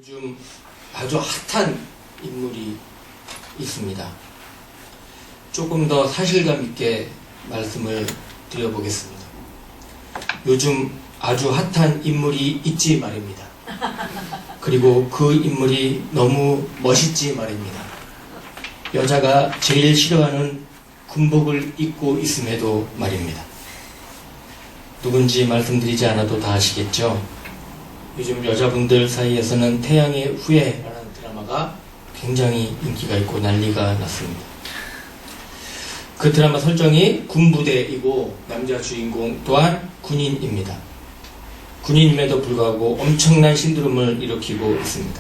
요즘 아주 핫한 인물이 있습니다. 조금 더 사실감 있게 말씀을 드려보겠습니다. 요즘 아주 핫한 인물이 있지 말입니다. 그리고 그 인물이 너무 멋있지 말입니다. 여자가 제일 싫어하는 군복을 입고 있음에도 말입니다. 누군지 말씀드리지 않아도 다 아시겠죠? 요즘 여자분들 사이에서는 태양의 후예라는 드라마가 굉장히 인기가 있고 난리가 났습니다. 그 드라마 설정이 군부대이고 남자 주인공 또한 군인입니다. 군인임에도 불구하고 엄청난 신드롬을 일으키고 있습니다.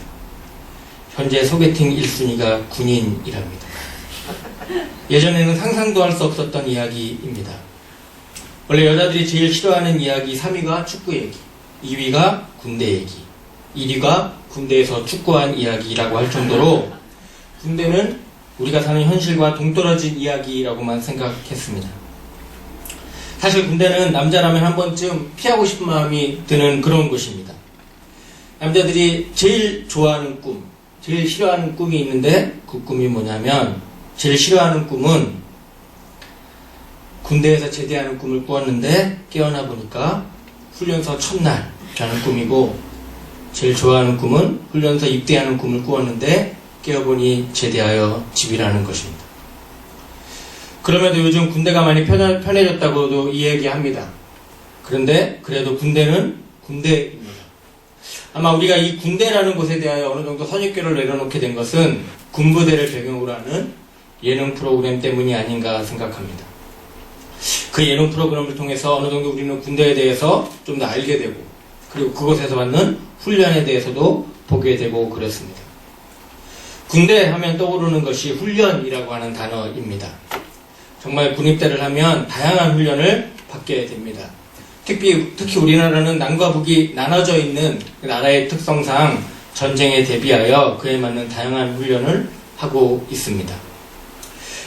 현재 소개팅 1순위가 군인이랍니다. 예전에는 상상도 할 수 없었던 이야기입니다. 원래 여자들이 제일 싫어하는 이야기 3위가 축구 얘기, 2위가 군대 얘기, 1위가 군대에서 축구한 이야기라고 할 정도로 군대는 우리가 사는 현실과 동떨어진 이야기라고만 생각했습니다. 사실 군대는 남자라면 한 번쯤 피하고 싶은 마음이 드는 그런 곳입니다. 남자들이 제일 좋아하는 꿈, 제일 싫어하는 꿈이 있는데 그 꿈이 뭐냐면 제일 싫어하는 꿈은 군대에서 제대하는 꿈을 꾸었는데 깨어나 보니까 훈련소 첫날이라는 꿈이고, 제일 좋아하는 꿈은 훈련소 입대하는 꿈을 꾸었는데 깨어보니 제대하여 집이라는 것입니다. 그럼에도 요즘 군대가 많이 편해졌다고도 이야기합니다. 그런데 그래도 군대는 군대입니다. 아마 우리가 이 군대라는 곳에 대하여 어느 정도 선입견을 내려놓게 된 것은 군부대를 배경으로 하는 예능 프로그램 때문이 아닌가 생각합니다. 그 예능 프로그램을 통해서 어느 정도 우리는 군대에 대해서 좀 더 알게 되고, 그리고 그곳에서 받는 훈련에 대해서도 보게 되고 그렇습니다. 군대 하면 떠오르는 것이 훈련이라고 하는 단어입니다. 정말 군입대를 하면 다양한 훈련을 받게 됩니다. 특히 우리나라는 남과 북이 나눠져 있는 나라의 특성상 전쟁에 대비하여 그에 맞는 다양한 훈련을 하고 있습니다.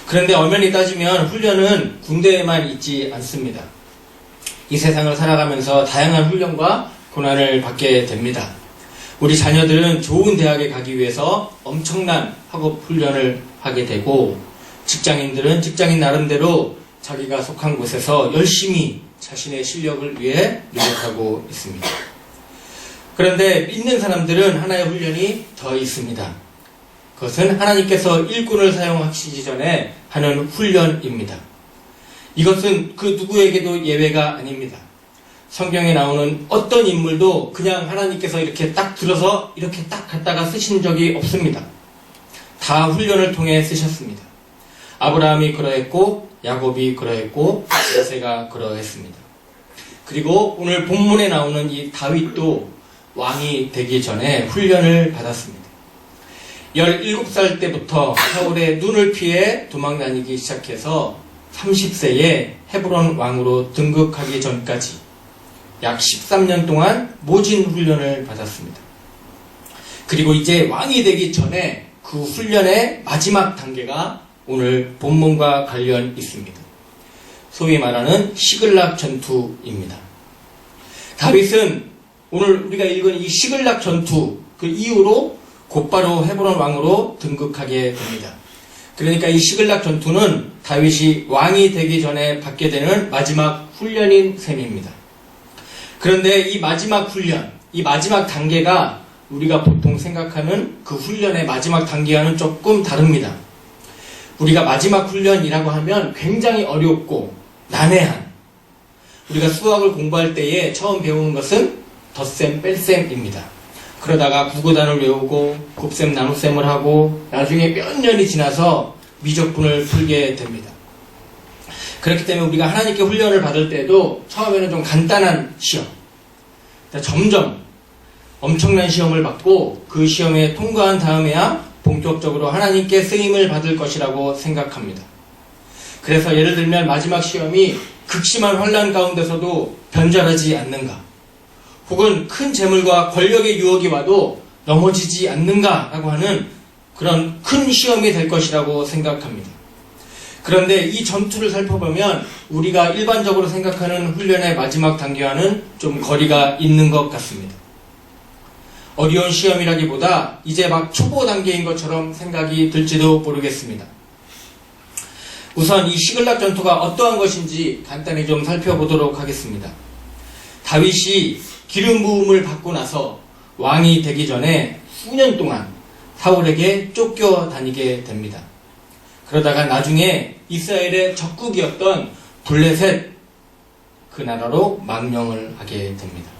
그런데 엄연히 따지면 훈련은 군대에만 있지 않습니다. 이 세상을 살아가면서 다양한 훈련과 고난을 받게 됩니다. 우리 자녀들은 좋은 대학에 가기 위해서 엄청난 학업 훈련을 하게 되고, 직장인들은 직장인 나름대로 자기가 속한 곳에서 열심히 자신의 실력을 위해 노력하고 있습니다. 그런데 믿는 사람들은 하나의 훈련이 더 있습니다. 그것은 하나님께서 일꾼을 사용하시기 전에 하는 훈련입니다. 이것은 그 누구에게도 예외가 아닙니다. 성경에 나오는 어떤 인물도 그냥 하나님께서 이렇게 딱 들어서 이렇게 딱 갖다가 쓰신 적이 없습니다. 다 훈련을 통해 쓰셨습니다. 아브라함이 그러했고, 야곱이 그러했고, 모세가 그러했습니다. 그리고 오늘 본문에 나오는 이 다윗도 왕이 되기 전에 훈련을 받았습니다. 17살 때부터 사울의 눈을 피해 도망다니기 시작해서 30세에 헤브론 왕으로 등극하기 전까지 약 13년 동안 모진 훈련을 받았습니다. 그리고 이제 왕이 되기 전에 그 훈련의 마지막 단계가 오늘 본문과 관련 있습니다. 소위 말하는 시글락 전투입니다. 다윗은 오늘 우리가 읽은 이 시글락 전투 그 이후로 곧바로 헤브론 왕으로 등극하게 됩니다. 그러니까 이 시글락 전투는 다윗이 왕이 되기 전에 받게 되는 마지막 훈련인 셈입니다. 그런데 이 마지막 훈련, 이 마지막 단계가 우리가 보통 생각하는 그 훈련의 마지막 단계와는 조금 다릅니다. 우리가 마지막 훈련이라고 하면 굉장히 어렵고 난해한, 우리가 수학을 공부할 때에 처음 배우는 것은 덧셈, 뺄셈입니다. 그러다가 구구단을 외우고 곱셈, 나눗셈을 하고 나중에 몇 년이 지나서 미적분을 풀게 됩니다. 그렇기 때문에 우리가 하나님께 훈련을 받을 때도 처음에는 좀 간단한 시험, 점점 엄청난 시험을 받고 그 시험에 통과한 다음에야 본격적으로 하나님께 쓰임을 받을 것이라고 생각합니다. 그래서 예를 들면 마지막 시험이 극심한 환난 가운데서도 변절하지 않는가, 혹은 큰 재물과 권력의 유혹이 와도 넘어지지 않는가라고 하는 그런 큰 시험이 될 것이라고 생각합니다. 그런데 이 전투를 살펴보면 우리가 일반적으로 생각하는 훈련의 마지막 단계와는 좀 거리가 있는 것 같습니다. 어려운 시험이라기보다 이제 막 초보 단계인 것처럼 생각이 들지도 모르겠습니다. 우선 이 시글락 전투가 어떠한 것인지 간단히 좀 살펴보도록 하겠습니다. 다윗이 기름 부음을 받고 나서 왕이 되기 전에 수년 동안 사울에게 쫓겨다니게 됩니다. 그러다가 나중에 이스라엘의 적국이었던 블레셋 그 나라로 망명을 하게 됩니다.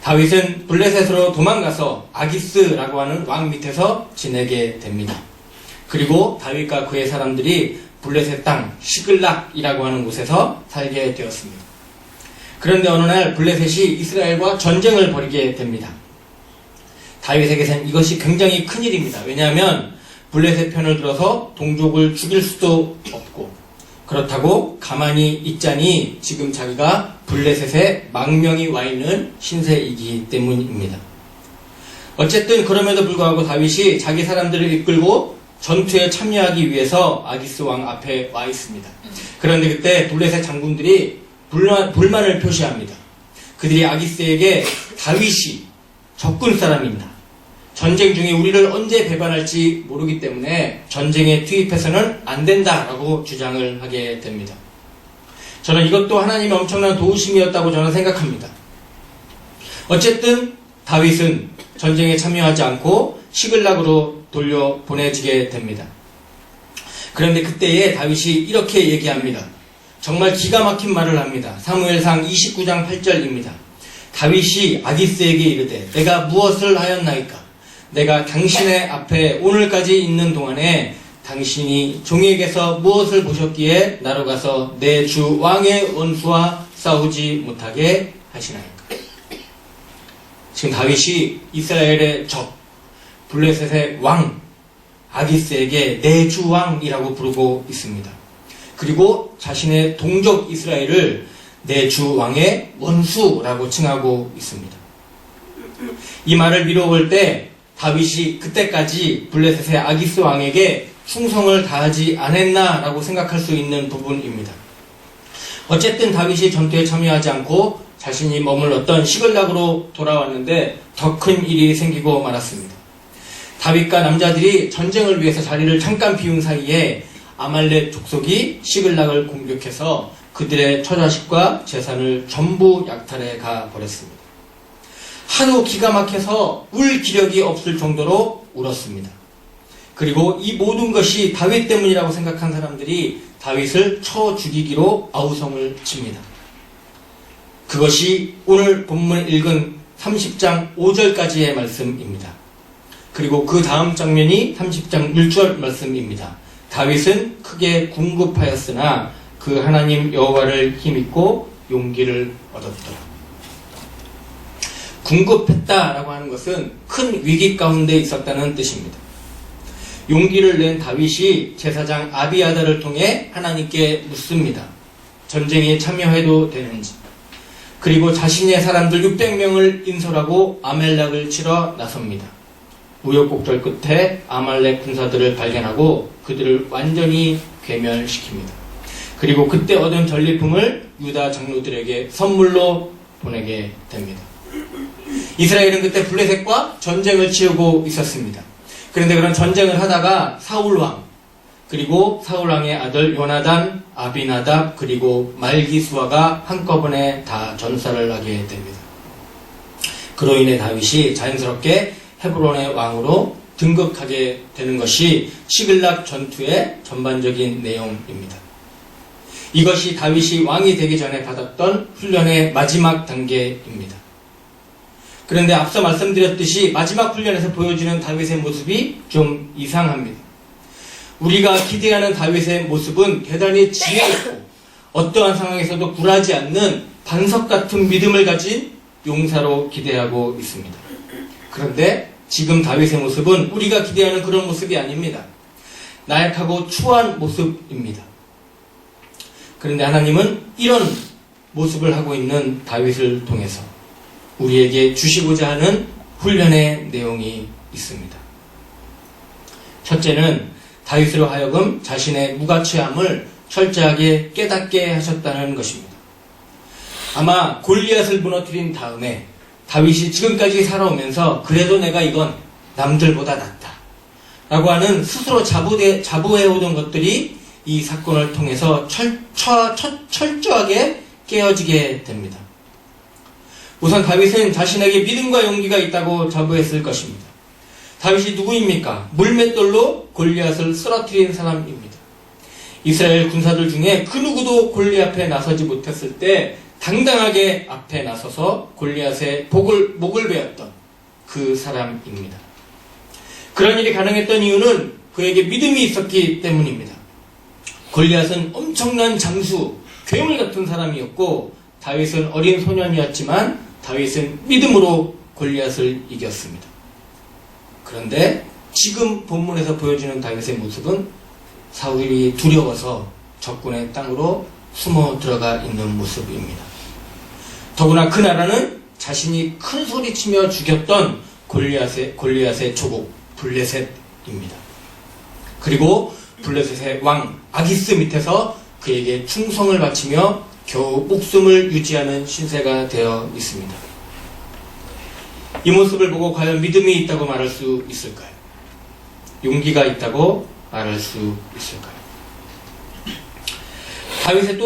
다윗은 블레셋으로 도망가서 아기스라고 하는 왕 밑에서 지내게 됩니다. 그리고 다윗과 그의 사람들이 블레셋 땅 시글락이라고 하는 곳에서 살게 되었습니다. 그런데 어느 날 블레셋이 이스라엘과 전쟁을 벌이게 됩니다. 다윗에게는 이것이 굉장히 큰일입니다. 왜냐하면 블레셋 편을 들어서 동족을 죽일 수도 없고 그렇다고 가만히 있자니 지금 자기가 블레셋에 망명이 와 있는 신세이기 때문입니다. 어쨌든 그럼에도 불구하고 다윗이 자기 사람들을 이끌고 전투에 참여하기 위해서 아기스 왕 앞에 와 있습니다. 그런데 그때 블레셋 장군들이 불만을 표시합니다. 그들이 아기스에게 다윗이 적군 사람입니다. 전쟁 중에 우리를 언제 배반할지 모르기 때문에 전쟁에 투입해서는 안 된다라고 주장을 하게 됩니다. 저는 이것도 하나님의 엄청난 도우심이었다고 저는 생각합니다. 어쨌든 다윗은 전쟁에 참여하지 않고 시글락으로 돌려보내지게 됩니다. 그런데 그때에 다윗이 이렇게 얘기합니다. 정말 기가 막힌 말을 합니다. 사무엘상 29장 8절입니다. 다윗이 아기스에게 이르되 내가 무엇을 하였나이까? 내가 당신의 앞에 오늘까지 있는 동안에 당신이 종에게서 무엇을 보셨기에 나로 가서 내 주 왕의 원수와 싸우지 못하게 하시나이까? 지금 다윗이 이스라엘의 적 블레셋의 왕 아기스에게 내 주 왕이라고 부르고 있습니다. 그리고 자신의 동족 이스라엘을 내 주 왕의 원수라고 칭하고 있습니다. 이 말을 미뤄볼 때 다윗이 그때까지 블레셋의 아기스 왕에게 충성을 다하지 않았나라고 생각할 수 있는 부분입니다. 어쨌든 다윗이 전투에 참여하지 않고 자신이 머물렀던 시글락으로 돌아왔는데 더 큰 일이 생기고 말았습니다. 다윗과 남자들이 전쟁을 위해서 자리를 잠깐 비운 사이에 아말렉 족속이 시글락을 공격해서 그들의 처자식과 재산을 전부 약탈해 가 버렸습니다. 하도 기가 막혀서 울 기력이 없을 정도로 울었습니다. 그리고 이 모든 것이 다윗 때문이라고 생각한 사람들이 다윗을 쳐 죽이기로 아우성을 칩니다. 그것이 오늘 본문 읽은 30장 5절까지의 말씀입니다. 그리고 그 다음 장면이 30장 1절 말씀입니다. 다윗은 크게 궁급하였으나 그 하나님 여호와를 힘입고 용기를 얻었더라. 궁급했다라고 하는 것은 큰 위기 가운데 있었다는 뜻입니다. 용기를 낸 다윗이 제사장 아비아다를 통해 하나님께 묻습니다. 전쟁에 참여해도 되는지. 그리고 자신의 사람들 600명을 인솔하고 아말렉을 치러 나섭니다. 우여곡절 끝에 아말렉 군사들을 발견하고 그들을 완전히 괴멸시킵니다. 그리고 그때 얻은 전리품을 유다 장로들에게 선물로 보내게 됩니다. 이스라엘은 그때 블레셋과 전쟁을 치르고 있었습니다. 그런데 그런 전쟁을 하다가 사울왕, 그리고 사울왕의 아들 요나단, 아비나답, 그리고 말기수아가 한꺼번에 다 전사를 하게 됩니다. 그로 인해 다윗이 자연스럽게 헤브론의 왕으로 등극하게 되는 것이 시글락 전투의 전반적인 내용입니다. 이것이 다윗이 왕이 되기 전에 받았던 훈련의 마지막 단계입니다. 그런데 앞서 말씀드렸듯이 마지막 훈련에서 보여주는 다윗의 모습이 좀 이상합니다. 우리가 기대하는 다윗의 모습은 대단히 지혜있고 어떠한 상황에서도 굴하지 않는 반석 같은 믿음을 가진 용사로 기대하고 있습니다. 그런데 지금 다윗의 모습은 우리가 기대하는 그런 모습이 아닙니다. 나약하고 추한 모습입니다. 그런데 하나님은 이런 모습을 하고 있는 다윗을 통해서 우리에게 주시고자 하는 훈련의 내용이 있습니다. 첫째는 다윗으로 하여금 자신의 무가치함을 철저하게 깨닫게 하셨다는 것입니다. 아마 골리앗을 무너뜨린 다음에 다윗이 지금까지 살아오면서 그래도 내가 이건 남들보다 낫다 라고 하는 스스로 자부해오던 것들이 이 사건을 통해서 철저하게 깨어지게 됩니다. 우선 다윗은 자신에게 믿음과 용기가 있다고 자부했을 것입니다. 다윗이 누구입니까? 물맷돌로 골리앗을 쓰러뜨린 사람입니다. 이스라엘 군사들 중에 그 누구도 골리앗 앞에 나서지 못했을 때 당당하게 앞에 나서서 골리앗의 목을 베었던 그 사람입니다. 그런 일이 가능했던 이유는 그에게 믿음이 있었기 때문입니다. 골리앗은 엄청난 장수, 괴물 같은 사람이었고 다윗은 어린 소년이었지만 다윗은 믿음으로 골리앗을 이겼습니다. 그런데 지금 본문에서 보여주는 다윗의 모습은 사울이 두려워서 적군의 땅으로 숨어 들어가 있는 모습입니다. 더구나 그 나라는 자신이 큰 소리치며 죽였던 골리앗의 조국 블레셋입니다. 그리고 블레셋의 왕 아기스 밑에서 그에게 충성을 바치며 겨우 목숨을 유지하는 신세가 되어 있습니다. 이 모습을 보고 과연 믿음이 있다고 말할 수 있을까요? 용기가 있다고 말할 수 있을까요? 다윗의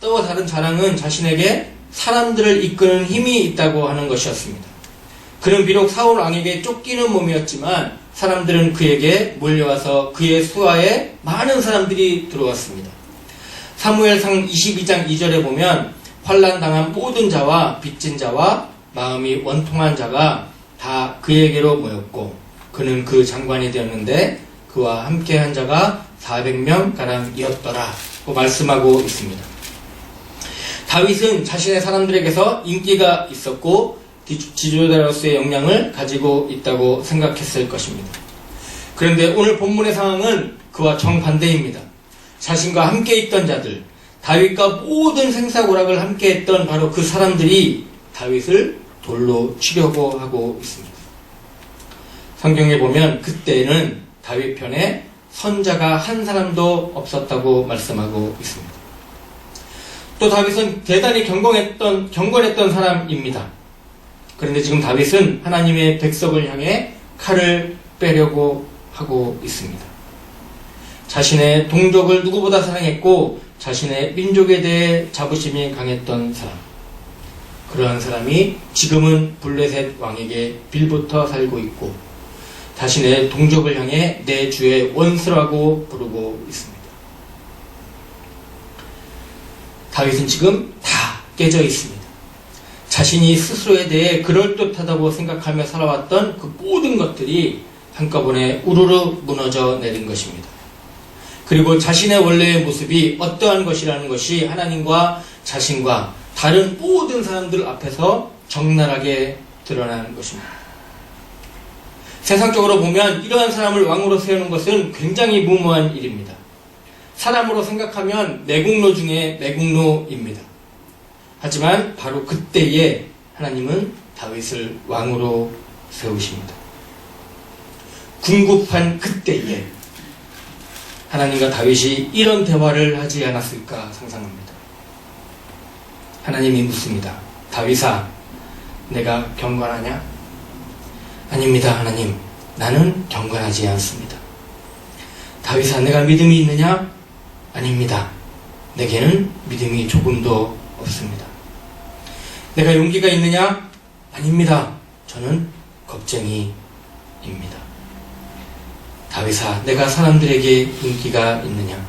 또 다른 자랑은 자신에게 사람들을 이끄는 힘이 있다고 하는 것이었습니다. 그는 비록 사울 왕에게 쫓기는 몸이었지만 사람들은 그에게 몰려와서 그의 수하에 많은 사람들이 들어왔습니다. 사무엘상 22장 2절에 보면 환난당한 모든 자와 빚진 자와 마음이 원통한 자가 다 그에게로 모였고 그는 그 장관이 되었는데 그와 함께한 자가 400명가량이었더라 고 말씀하고 있습니다. 다윗은 자신의 사람들에게서 인기가 있었고 지도자로서의 역량을 가지고 있다고 생각했을 것입니다. 그런데 오늘 본문의 상황은 그와 정반대입니다. 자신과 함께 있던 자들, 다윗과 모든 생사고락을 함께 했던 바로 그 사람들이 다윗을 돌로 치려고 하고 있습니다. 성경에 보면 그때는 다윗 편에 선자가 한 사람도 없었다고 말씀하고 있습니다. 또 다윗은 대단히 경건했던 사람입니다. 그런데 지금 다윗은 하나님의 백성을 향해 칼을 빼려고 하고 있습니다. 자신의 동족을 누구보다 사랑했고 자신의 민족에 대해 자부심이 강했던 사람, 그러한 사람이 지금은 블레셋 왕에게 빌붙어 살고 있고 자신의 동족을 향해 내 주의 원수라고 부르고 있습니다. 다윗은 지금 다 깨져 있습니다. 자신이 스스로에 대해 그럴듯하다고 생각하며 살아왔던 그 모든 것들이 한꺼번에 우르르 무너져 내린 것입니다. 그리고 자신의 원래의 모습이 어떠한 것이라는 것이 하나님과 자신과 다른 모든 사람들 앞에서 적나라하게 드러나는 것입니다. 세상적으로 보면 이러한 사람을 왕으로 세우는 것은 굉장히 무모한 일입니다. 사람으로 생각하면 매국노 중에 매국노입니다. 하지만 바로 그때에 하나님은 다윗을 왕으로 세우십니다. 궁급한 그때에 하나님과 다윗이 이런 대화를 하지 않았을까 상상합니다. 하나님이 묻습니다. 다윗아, 내가 경건하냐? 아닙니다, 하나님. 나는 경건하지 않습니다. 다윗아, 내가 믿음이 있느냐? 아닙니다. 내게는 믿음이 조금도 없습니다. 내가 용기가 있느냐? 아닙니다. 저는 겁쟁이입니다. 다윗아, 내가 사람들에게 인기가 있느냐?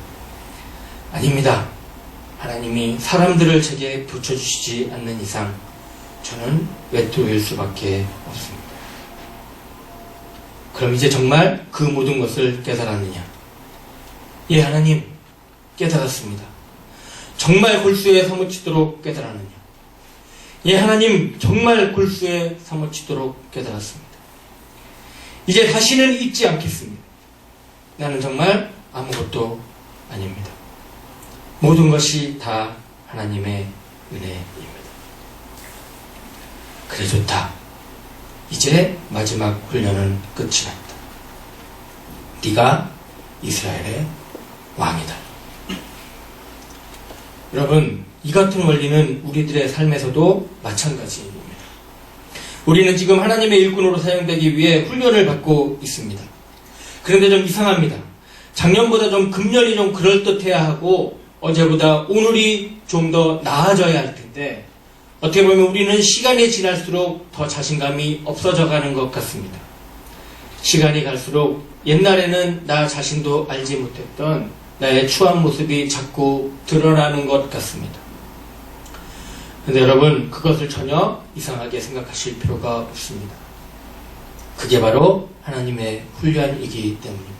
아닙니다. 하나님이 사람들을 제게 붙여주시지 않는 이상 저는 외톨이일 수밖에 없습니다. 그럼 이제 정말 그 모든 것을 깨달았느냐? 예, 하나님, 깨달았습니다. 정말 골수에 사무치도록 깨달았느냐? 예, 하나님, 정말 골수에 사무치도록 깨달았습니다. 이제 다시는 잊지 않겠습니다. 나는 정말 아무것도 아닙니다. 모든 것이 다 하나님의 은혜입니다. 그래 좋다. 이제 마지막 훈련은 끝이 났다. 네가 이스라엘의 왕이다. 여러분, 이 같은 원리는 우리들의 삶에서도 마찬가지입니다. 우리는 지금 하나님의 일꾼으로 사용되기 위해 훈련을 받고 있습니다. 그런데 좀 이상합니다. 작년보다 좀 금년이 좀 그럴듯해야 하고 어제보다 오늘이 좀 더 나아져야 할 텐데 어떻게 보면 우리는 시간이 지날수록 더 자신감이 없어져 가는 것 같습니다. 시간이 갈수록 옛날에는 나 자신도 알지 못했던 나의 추한 모습이 자꾸 드러나는 것 같습니다. 그런데 여러분, 그것을 전혀 이상하게 생각하실 필요가 없습니다. 그게 바로 하나님의 훈련이기 때문입니다.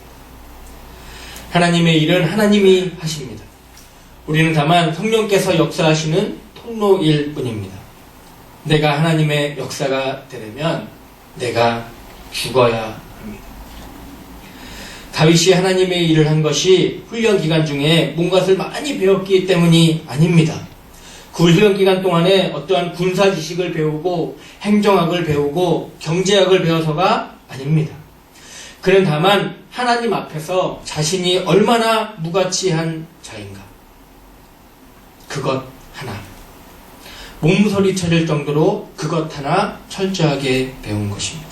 하나님의 일은 하나님이 하십니다. 우리는 다만 성령께서 역사하시는 통로일 뿐입니다. 내가 하나님의 역사가 되려면 내가 죽어야 합니다. 다윗이 하나님의 일을 한 것이 훈련 기간 중에 뭔가를 많이 배웠기 때문이 아닙니다. 그 훈련 기간 동안에 어떠한 군사 지식을 배우고 행정학을 배우고 경제학을 배워서가 아닙니다. 그는 다만 하나님 앞에서 자신이 얼마나 무가치한 자인가, 그것 하나, 몸서리 쳐질 정도로 그것 하나 철저하게 배운 것입니다.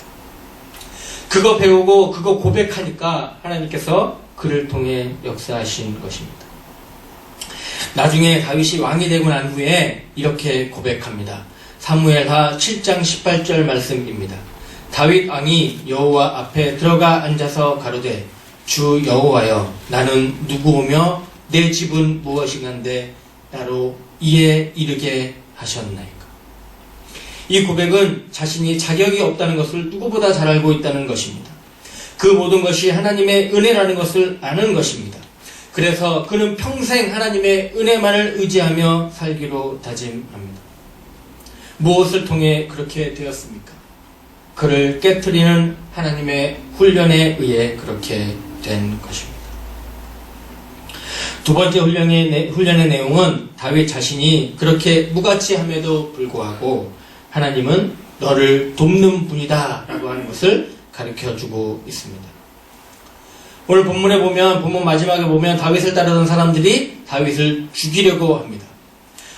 그거 배우고 그거 고백하니까 하나님께서 그를 통해 역사하신 것입니다. 나중에 다윗이 왕이 되고 난 후에 이렇게 고백합니다. 사무엘하 7장 18절 말씀입니다. 다윗 왕이 여호와 앞에 들어가 앉아서 가로되 주 여호와여, 나는 누구오며 내 집은 무엇인가인데 나로 이에 이르게 하셨나이까. 이 고백은 자신이 자격이 없다는 것을 누구보다 잘 알고 있다는 것입니다. 그 모든 것이 하나님의 은혜라는 것을 아는 것입니다. 그래서 그는 평생 하나님의 은혜만을 의지하며 살기로 다짐합니다. 무엇을 통해 그렇게 되었습니까? 그를 깨트리는 하나님의 훈련에 의해 그렇게 된 것입니다. 두 번째 훈련의 내용은 다윗 자신이 그렇게 무가치함에도 불구하고 하나님은 너를 돕는 분이다 라고 하는 것을 가르쳐주고 있습니다. 오늘 본문에 보면, 본문 마지막에 보면 다윗을 따르던 사람들이 다윗을 죽이려고 합니다.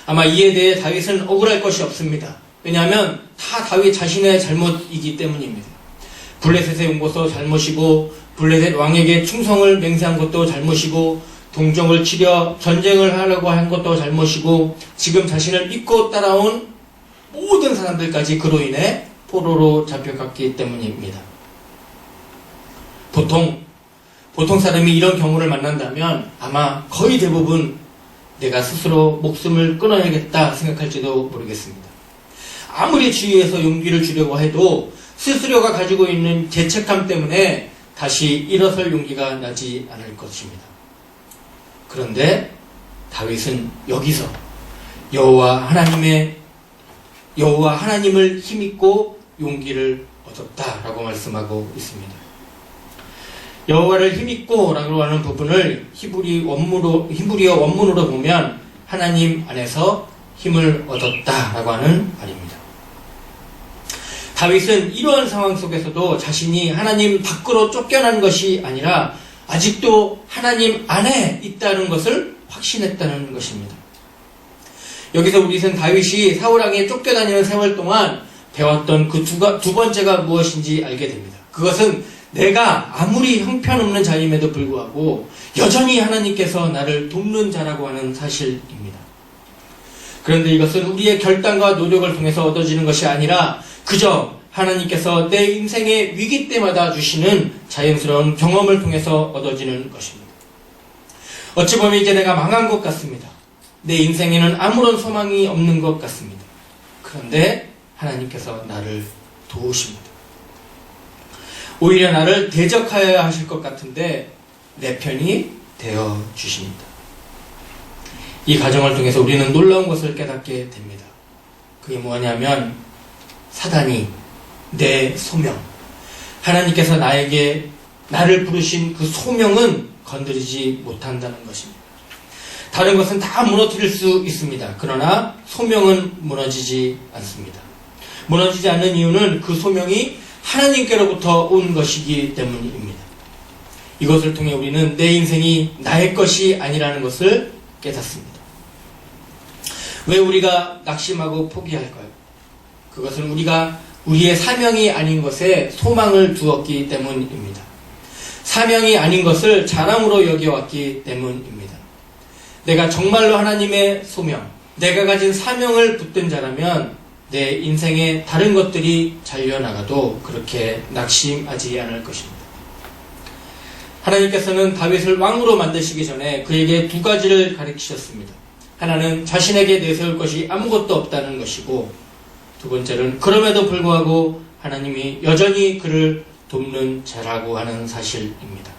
아마 이에 대해 다윗은 억울할 것이 없습니다. 왜냐하면 다 다윗 자신의 잘못이기 때문입니다. 블레셋에 온 것도 잘못이고 블레셋 왕에게 충성을 맹세한 것도 잘못이고 동정을 치려 전쟁을 하려고 한 것도 잘못이고 지금 자신을 믿고 따라온 모든 사람들까지 그로 인해 포로로 잡혀갔기 때문입니다. 보통 사람이 이런 경우를 만난다면 아마 거의 대부분 내가 스스로 목숨을 끊어야겠다 생각할지도 모르겠습니다. 아무리 주위에서 용기를 주려고 해도 스스로가 가지고 있는 죄책감 때문에 다시 일어설 용기가 나지 않을 것입니다. 그런데 다윗은 여기서 여호와 하나님을 힘입고 용기를 얻었다라고 말씀하고 있습니다. 여호와를 힘입고 라고 하는 부분을 히브리어 원문으로 보면 하나님 안에서 힘을 얻었다라고 하는 말입니다. 다윗은 이러한 상황 속에서도 자신이 하나님 밖으로 쫓겨난 것이 아니라 아직도 하나님 안에 있다는 것을 확신했다는 것입니다. 여기서 우리는 다윗이 사울왕에 쫓겨다니는 세월 동안 배웠던 그 두 번째가 무엇인지 알게 됩니다. 그것은 내가 아무리 형편없는 자임에도 불구하고 여전히 하나님께서 나를 돕는 자라고 하는 사실입니다. 그런데 이것은 우리의 결단과 노력을 통해서 얻어지는 것이 아니라 그저 하나님께서 내 인생의 위기 때마다 주시는 자연스러운 경험을 통해서 얻어지는 것입니다. 어찌 보면 이제 내가 망한 것 같습니다. 내 인생에는 아무런 소망이 없는 것 같습니다. 그런데 하나님께서 나를 도우십니다. 오히려 나를 대적하여야 하실 것 같은데 내 편이 되어 주십니다. 이 과정을 통해서 우리는 놀라운 것을 깨닫게 됩니다. 그게 뭐냐면 사단이 내 소명, 하나님께서 나를 부르신 그 소명은 건드리지 못한다는 것입니다. 다른 것은 다 무너뜨릴 수 있습니다. 그러나 소명은 무너지지 않습니다. 무너지지 않는 이유는 그 소명이 하나님께로부터 온 것이기 때문입니다. 이것을 통해 우리는 내 인생이 나의 것이 아니라는 것을 깨닫습니다. 왜 우리가 낙심하고 포기할까요? 그것은 우리가 우리의 사명이 아닌 것에 소망을 두었기 때문입니다. 사명이 아닌 것을 자랑으로 여겨왔기 때문입니다. 내가 정말로 하나님의 소명, 내가 가진 사명을 붙든 자라면 내 인생에 다른 것들이 잘려나가도 그렇게 낙심하지 않을 것입니다. 하나님께서는 다윗을 왕으로 만드시기 전에 그에게 두 가지를 가르치셨습니다. 하나는 자신에게 내세울 것이 아무것도 없다는 것이고, 두 번째는 그럼에도 불구하고 하나님이 여전히 그를 돕는 자라고 하는 사실입니다.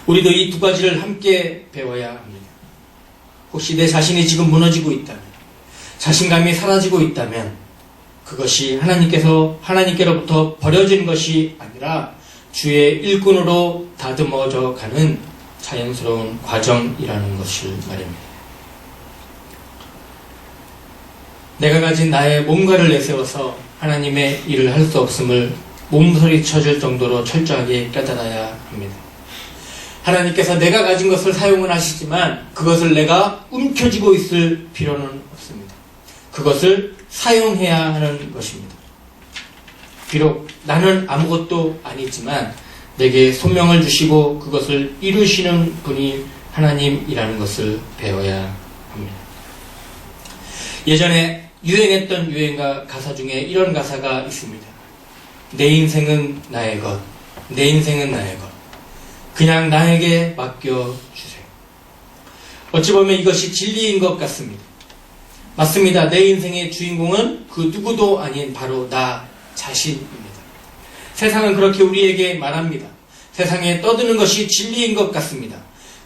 우리도 이 두 가지를 함께 배워야 합니다. 혹시 내 자신이 지금 무너지고 있다면, 자신감이 사라지고 있다면 그것이 하나님께로부터 버려진 것이 아니라 주의 일꾼으로 다듬어져 가는 자연스러운 과정이라는 것을 말입니다. 내가 가진 나의 뭔가를 내세워서 하나님의 일을 할 수 없음을 몸서리쳐질 정도로 철저하게 깨달아야 합니다. 하나님께서 내가 가진 것을 사용은 하시지만 그것을 내가 움켜쥐고 있을 필요는 없습니다. 그것을 사용해야 하는 것입니다. 비록 나는 아무것도 아니지만 내게 소명을 주시고 그것을 이루시는 분이 하나님이라는 것을 배워야 합니다. 예전에 유행했던 유행가 가사 중에 이런 가사가 있습니다. 내 인생은 나의 것, 내 인생은 나의 것, 그냥 나에게 맡겨주세요. 어찌 보면 이것이 진리인 것 같습니다. 맞습니다. 내 인생의 주인공은 그 누구도 아닌 바로 나 자신입니다. 세상은 그렇게 우리에게 말합니다. 세상에 떠드는 것이 진리인 것 같습니다.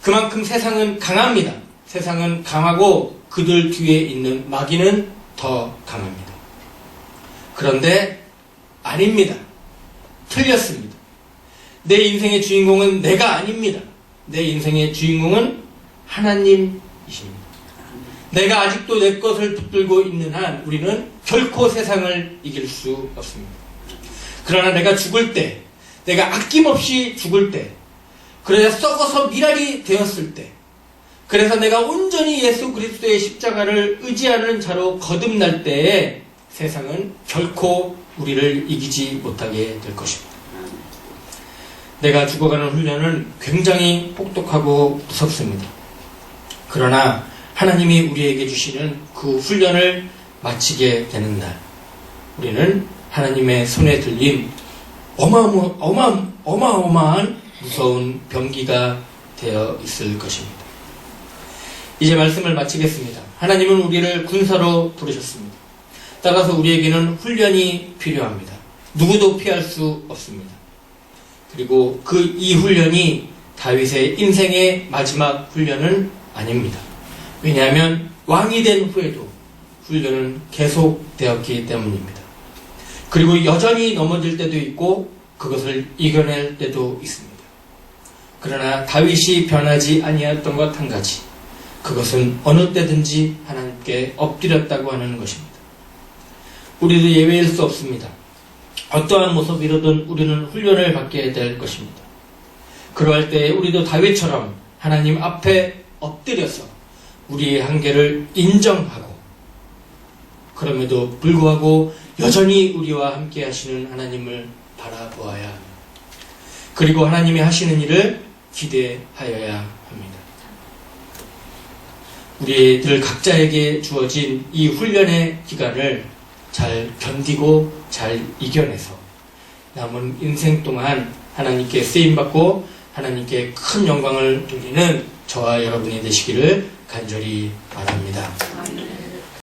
그만큼 세상은 강합니다. 세상은 강하고 그들 뒤에 있는 마귀는 더 강합니다. 그런데 아닙니다. 틀렸습니다. 내 인생의 주인공은 내가 아닙니다. 내 인생의 주인공은 하나님이십니다. 내가 아직도 내 것을 붙들고 있는 한 우리는 결코 세상을 이길 수 없습니다. 그러나 내가 죽을 때, 내가 아낌없이 죽을 때, 그래서 썩어서 미랄이 되었을 때, 그래서 내가 온전히 예수 그리스도의 십자가를 의지하는 자로 거듭날 때에 세상은 결코 우리를 이기지 못하게 될 것입니다. 내가 죽어가는 훈련은 굉장히 혹독하고 무섭습니다. 그러나 하나님이 우리에게 주시는 그 훈련을 마치게 되는 날, 우리는 하나님의 손에 들린 어마어마한 무서운 병기가 되어 있을 것입니다. 이제 말씀을 마치겠습니다. 하나님은 우리를 군사로 부르셨습니다. 따라서 우리에게는 훈련이 필요합니다. 누구도 피할 수 없습니다. 그리고 이 훈련이 다윗의 인생의 마지막 훈련은 아닙니다. 왜냐하면 왕이 된 후에도 훈련은 계속되었기 때문입니다. 그리고 여전히 넘어질 때도 있고 그것을 이겨낼 때도 있습니다. 그러나 다윗이 변하지 아니했던 것 한 가지, 그것은 어느 때든지 하나님께 엎드렸다고 하는 것입니다. 우리도 예외일 수 없습니다. 어떠한 모습이로든 우리는 훈련을 받게 될 것입니다. 그러할 때 우리도 다윗처럼 하나님 앞에 엎드려서 우리의 한계를 인정하고, 그럼에도 불구하고 여전히 우리와 함께 하시는 하나님을 바라보아야 합니다. 그리고 하나님이 하시는 일을 기대하여야 합니다. 우리들 각자에게 주어진 이 훈련의 기간을 잘 견디고 잘 이겨내서 남은 인생 동안 하나님께 쓰임받고 하나님께 큰 영광을 돌리는 저와 여러분이 되시기를 간절히 바랍니다.